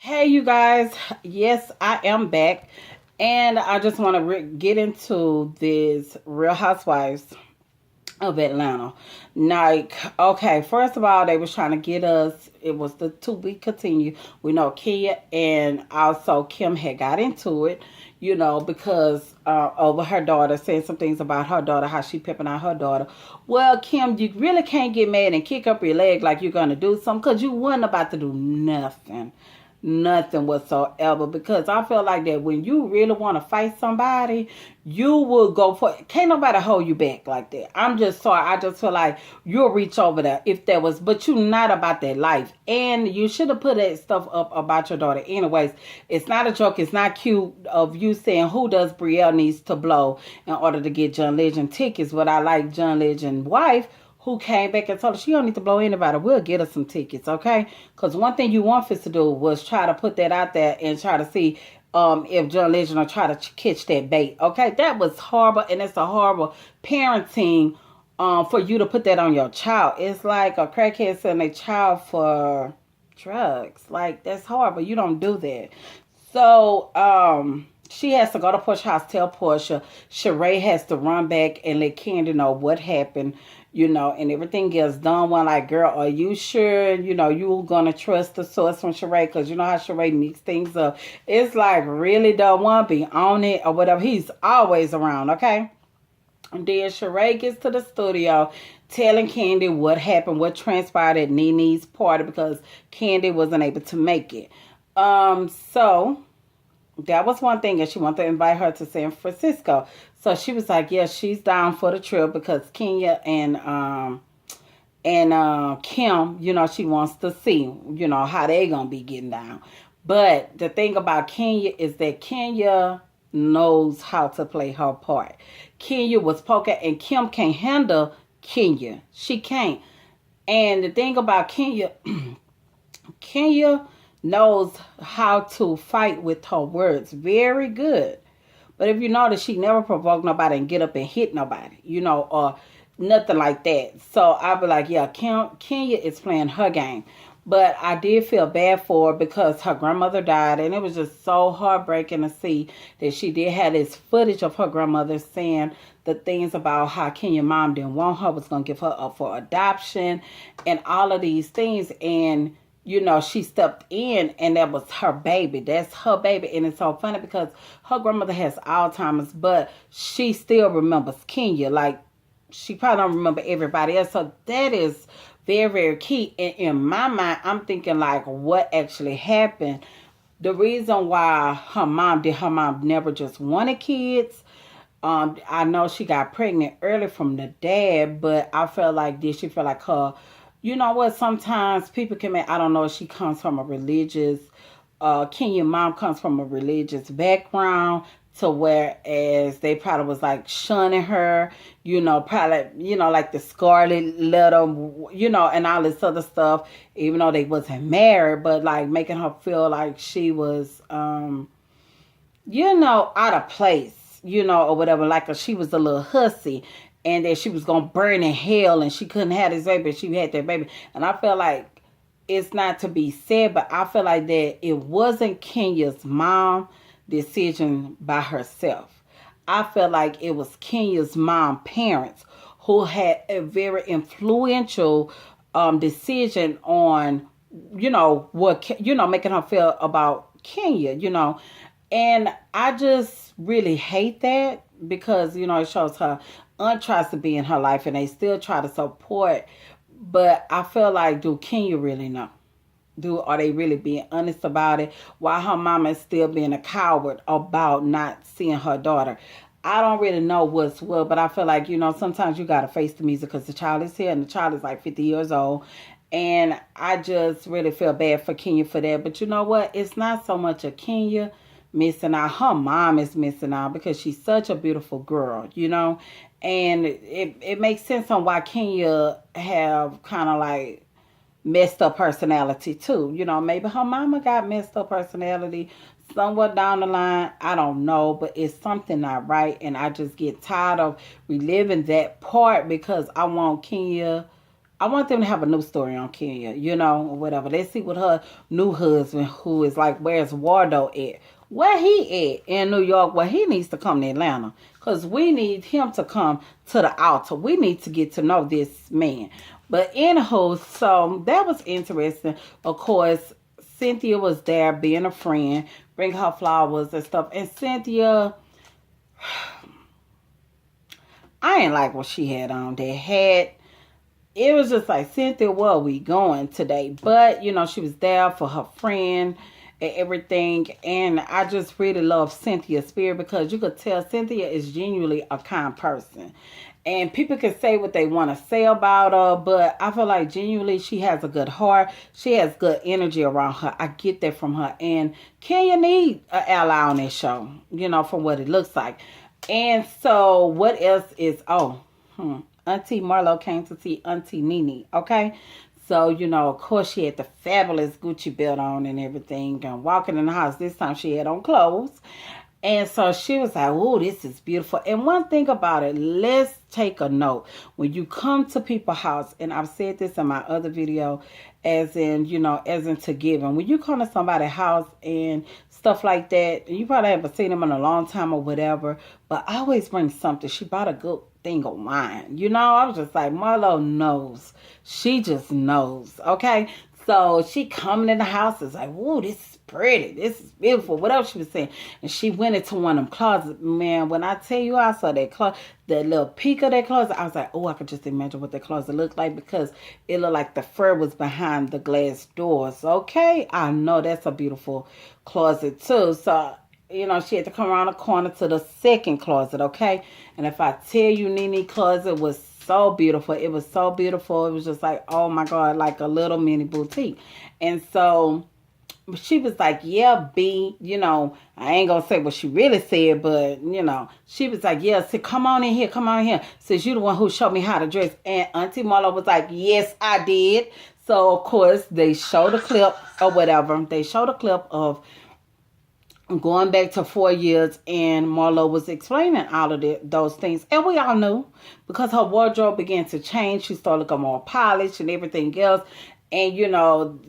Hey, you guys. Yes, I am back. And I just want to get into this Real Housewives of Atlanta. Like, okay, first of all, they was trying to get us. It was the to be continue. We know Kia and also Kim had got into it, because over her daughter, saying some things about her daughter, how she pimping out her daughter. Well, Kim, you really can't get mad and kick up your leg like you're gonna do something because you wasn't about to do nothing. Nothing whatsoever, because I feel like that when you really want to fight somebody, you will go for it. Can't nobody hold you back like that. I'm just sorry. I just feel like you'll reach over there if there was, but you're not about that life. And you should have put that stuff up about your daughter. Anyways, it's not a joke. It's not cute of you saying who does Brielle needs to blow in order to get John Legend tickets. But I like John Legend's wife who came back and told her she don't need to blow anybody. We'll get her some tickets, okay? Because one thing you want us to do was try to put that out there and try to see if John Legend will try to catch that bait, okay? That was horrible, and it's a horrible parenting for you to put that on your child. It's like a crackhead selling a child for drugs. Like, that's horrible. You don't do that. So, she has to go to Portia's house, tell Portia. Sheree has to run back and let Candy know what happened, and everything gets done. One like, girl, are you sure, you're going to trust the source from Sheree? Because you know how Sheree mix things up. It's like, really don't want to be on it or whatever. He's always around, okay? And then Sheree gets to the studio telling Candy what happened, what transpired at Nene's party because Candy wasn't able to make it. So that was one thing, and she wanted to invite her to San Francisco. So she was like, yeah, she's down for the trip because Kenya and Kim, she wants to see, how they gonna be getting down. But the thing about Kenya is that Kenya knows how to play her part. Kenya was poker, and Kim can't handle Kenya. She can't. And the thing about Kenya, Kenya knows how to fight with her words very good. But if you notice, she never provoked nobody and get up and hit nobody, or nothing like that. So I'll be like, yeah, Kenya is playing her game. But I did feel bad for her because her grandmother died, and it was just so heartbreaking to see that she did have this footage of her grandmother saying the things about how Kenya's mom didn't want her, was going to give her up for adoption, and all of these things. And she stepped in, and that was her baby. That's her baby. And it's so funny because her grandmother has Alzheimer's, but she still remembers Kenya. Like, she probably don't remember everybody else. So that is very, very key. And in my mind, I'm thinking, like, what actually happened? The reason why her mom never just wanted kids. I know she got pregnant early from the dad, but I felt like, did she feel like her, you know what, sometimes people can make, I don't know if she comes from a religious, Kenyan mom comes from a religious background, to whereas they probably was like shunning her, probably, like the scarlet letter, and all this other stuff, even though they wasn't married, but like making her feel like she was, out of place, or whatever, like she was a little hussy, and that she was going to burn in hell, and she couldn't have this baby, she had that baby. And I feel like it's not to be said, but I feel like that it wasn't Kenya's mom decision by herself. I feel like it was Kenya's mom parents who had a very influential decision on, what, making her feel about Kenya, And I just really hate that because, it shows her aunt tries to be in her life and they still try to support. But I feel like, do Kenya really know? Are they really being honest about it? Why her mama is still being a coward about not seeing her daughter? I don't really know what's what, but I feel like, sometimes you got to face the music because the child is here and the child is like 50 years old. And I just really feel bad for Kenya for that. But you know what? It's not so much a Kenya missing out. Her mom is missing out because she's such a beautiful girl, And it makes sense on why Kenya have kind of like messed up personality too. Maybe her mama got messed up personality somewhat down the line. I don't know, but it's something not right. And I just get tired of reliving that part because I want Kenya. I want them to have a new story on Kenya, or whatever. Let's see what her new husband, who is like, where's Wardo at? Where he at in New York? Well, he needs to come to Atlanta because we need him to come to the altar. We need to get to know this man. But anywho, so that was interesting. Of course, Cynthia was there being a friend, bring her flowers and stuff. And Cynthia, I ain't like what she had on. It was just like, Cynthia, where are we going today? But, she was there for her friend and everything. And I just really love Cynthia's spirit because you could tell Cynthia is genuinely a kind person. And people can say what they want to say about her, but I feel like genuinely she has a good heart. She has good energy around her. I get that from her. And Kenya need an ally on this show, from what it looks like. And so what else is, Auntie Marlo came to see Auntie Nene, okay? So, of course she had the fabulous Gucci belt on and everything. And walking in the house, this time she had on clothes. And so she was like, oh, this is beautiful. And one thing about it, let's take a note. When you come to people's house, and I've said this in my other video, as in to giving. When you come to somebody's house and stuff like that, you probably haven't seen them in a long time or whatever, but I always bring something. She bought a good thing of wine. I was just like, Marlo knows. She just knows, okay? So she coming in the house is like, whoa, this is pretty. This is beautiful. What else she was saying? And she went into one of them closets. Man, when I tell you I saw that little peek of that closet, I was like, oh, I could just imagine what that closet looked like because it looked like the fur was behind the glass doors. Okay? I know that's a beautiful closet too. So, she had to come around the corner to the second closet, okay? And if I tell you, Nene closet was so beautiful. It was so beautiful. It was just like, oh my God, like a little mini boutique. And so she was like, yeah, B, I ain't gonna say what she really said, but she was like, yeah, so come on in here. Says you the one who showed me how to dress. And Auntie Marlo was like, yes, I did. So of course they showed a clip or whatever. They showed a clip of going back to 4 years, and Marlo was explaining all of those things. And we all knew because her wardrobe began to change. She started looking more polished and everything else. And,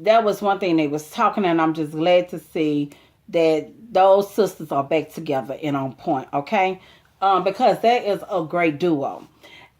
that was one thing they was talking, and I'm just glad to see that those sisters are back together and on point, okay? Because that is a great duo.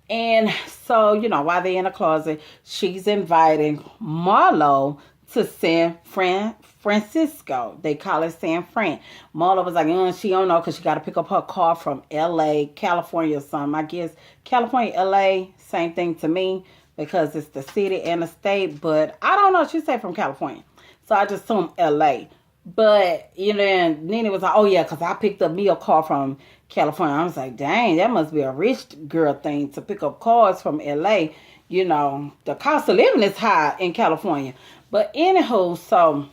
And so, while they're in the closet, she's inviting Marlo to San Francisco. They call it San Fran. Marla was like, she don't know because she got to pick up her car from L.A., California or something. I guess California, L.A., same thing to me because it's the city and the state. But I don't know. She said from California. So I just assumed L.A. But, and Nene was like, oh, yeah, because I picked up me a car from California. I was like, dang, that must be a rich girl thing to pick up cars from L.A. The cost of living is high in California. But anywho, so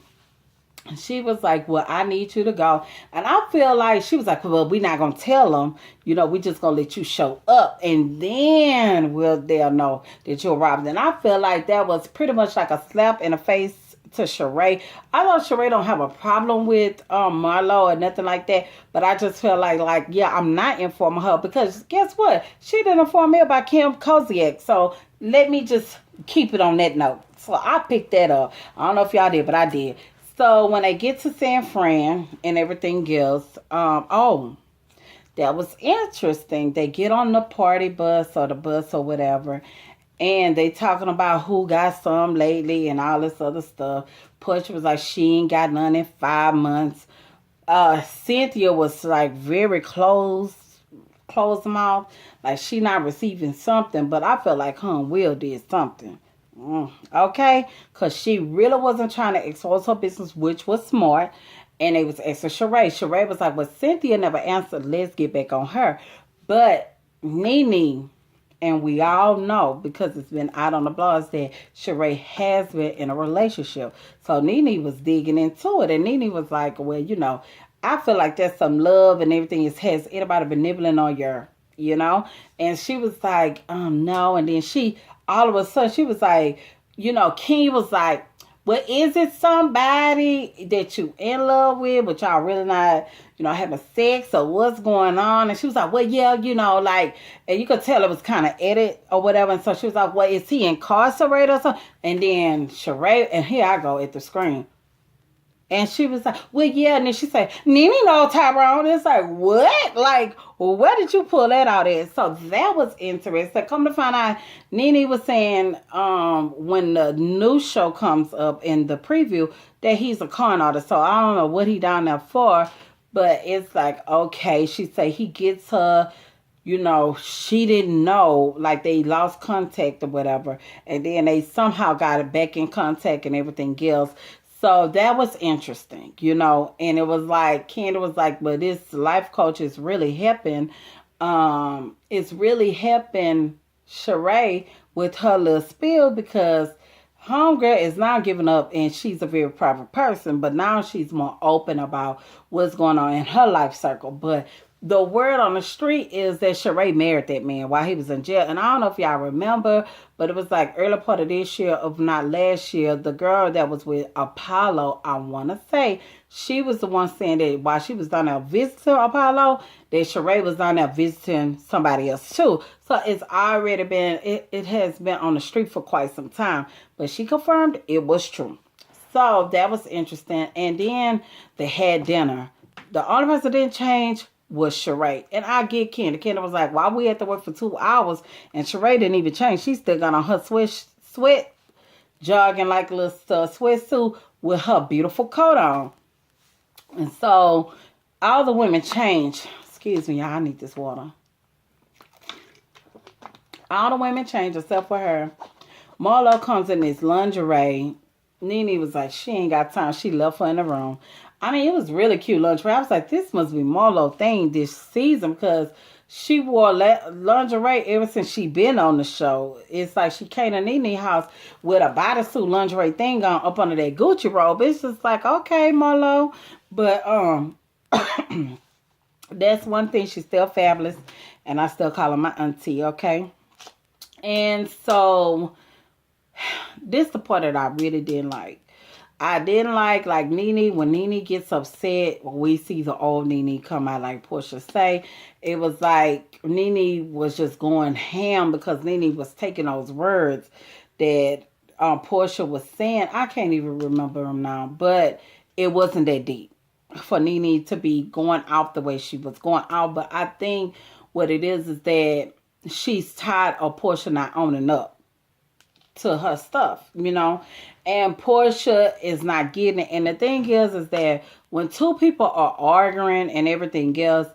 she was like, well, I need you to go. And I feel like she was like, well, we're not going to tell them. We just going to let you show up. And then they'll know that you're robbed. And I feel like that was pretty much like a slap in the face to Sheree. I know Sheree don't have a problem with Marlo or nothing like that. But I just feel like, yeah, I'm not informing her. Because guess what? She didn't inform me about Kim Koziak. So let me just keep it on that note. So I picked that up. I don't know if y'all did, but I did. So when they get to San Fran and everything else, that was interesting. They get on the party bus or the bus or whatever, and they talking about who got some lately and all this other stuff. Portia was like, she ain't got none in 5 months. Cynthia was like very closed mouth, like she not receiving something, but I felt like her and Will did something. Okay, because she really wasn't trying to expose her business, which was smart. And it was extra Sheree. Sheree was like, well, Cynthia never answered. Let's get back on her. But Nene, and we all know because it's been out on the blogs that Sheree has been in a relationship. So Nene was digging into it. And Nene was like, well, I feel like there's some love and everything. Has anybody been nibbling on your, And she was like, no. And then all of a sudden, she was like, King was like, But is it somebody that you in love with, but y'all really not, having sex or what's going on? And she was like, well, yeah, like, and you could tell it was kind of edit or whatever. And so she was like, well, is he incarcerated or something? And then Sheree, and here I go at the screen. And she was like, well, yeah. And then she said, Nene know Tyrone. It's like, what? Like, well, where did you pull that out at? So that was interesting. Come to find out, Nene was saying when the new show comes up in the preview that he's a con artist. So I don't know what he down there for. But it's like, okay. She said he gets her, she didn't know, like they lost contact or whatever. And then they somehow got it back in contact and everything else. So that was interesting, and it was like, Candy was like, but this life coach is really helping, it's really helping Sheree with her little spill because Homegirl is now giving up and she's a very private person, but now she's more open about what's going on in her life circle. But the word on the street is that Sheree married that man while he was in jail. And I don't know if y'all remember, but it was like early part of this year, if not last year, the girl that was with Apollo, I want to say, she was the one saying that while she was down there visiting Apollo, that Sheree was down there visiting somebody else too. So it's already been, it has been on the street for quite some time. But she confirmed it was true. So that was interesting. And then they had dinner. The only person that didn't change was Sheree. And I get Kendra. Kendra was like, why we had to work for 2 hours? And Sheree didn't even change. She still got on her sweat jogging like a little sweatsuit with her beautiful coat on. And so all the women changed. Excuse me, y'all. I need this water. All the women changed except for her. Marlo comes in this lingerie. Nene was like, she ain't got time. She left her in the room. I mean, it was really cute lingerie. I was like, this must be Marlo thing this season because she wore lingerie ever since she been on the show. It's like she came to Nene house with a bodysuit lingerie thing on up under that Gucci robe. It's just like, okay, Marlo. But that's one thing. She's still fabulous. And I still call her my auntie, okay? And so this is the part that I really didn't like. I didn't like Nene, when Nene gets upset, we see the old Nene come out like Portia say. It was like Nene was just going ham because Nene was taking those words that Portia was saying. I can't even remember them now, but it wasn't that deep for Nene to be going out the way she was going out. But I think what it is that she's tired of Portia not owning up to her stuff, and Portia is not getting it. And the thing is that when two people are arguing and everything else,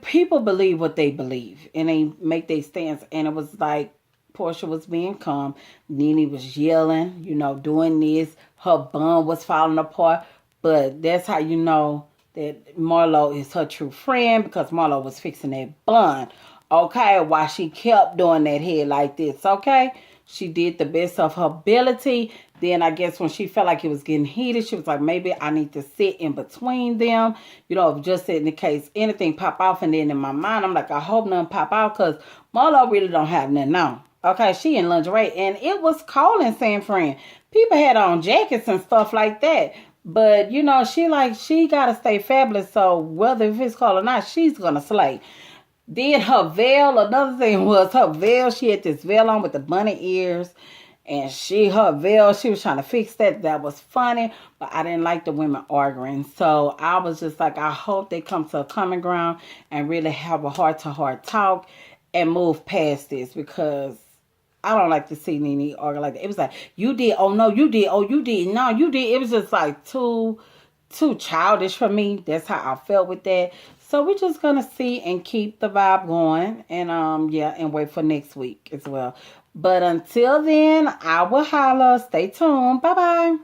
people believe what they believe and they make their stance. And it was like Portia was being calm, Nene was yelling, doing this, her bun was falling apart. But that's how you know that Marlo is her true friend, because Marlo was fixing that bun, okay, while she kept doing that head like this, okay. She did the best of her ability. Then I guess when she felt like it was getting heated, she was like, maybe I need to sit in between them. Just in the case anything pop off. And then in my mind, I'm like, I hope nothing pop out because Marlo really don't have nothing on. Okay, she in lingerie. And it was cold in San Fran. People had on jackets and stuff like that. But, she got to stay fabulous. So whether if it's cold or not, she's going to slay. Then her veil, another thing was her veil. She had this veil on with the bunny ears. And her veil, she was trying to fix that. That was funny. But I didn't like the women arguing. So I was just like, I hope they come to a common ground and really have a heart-to-heart talk and move past this. Because I don't like to see Nene argue like that. It was like, you did. Oh, no, you did. Oh, you did. No, you did. It was just like too childish for me. That's how I felt with that. So we're just going to see and keep the vibe going. And, and wait for next week as well. But until then, I will holler. Stay tuned. Bye-bye.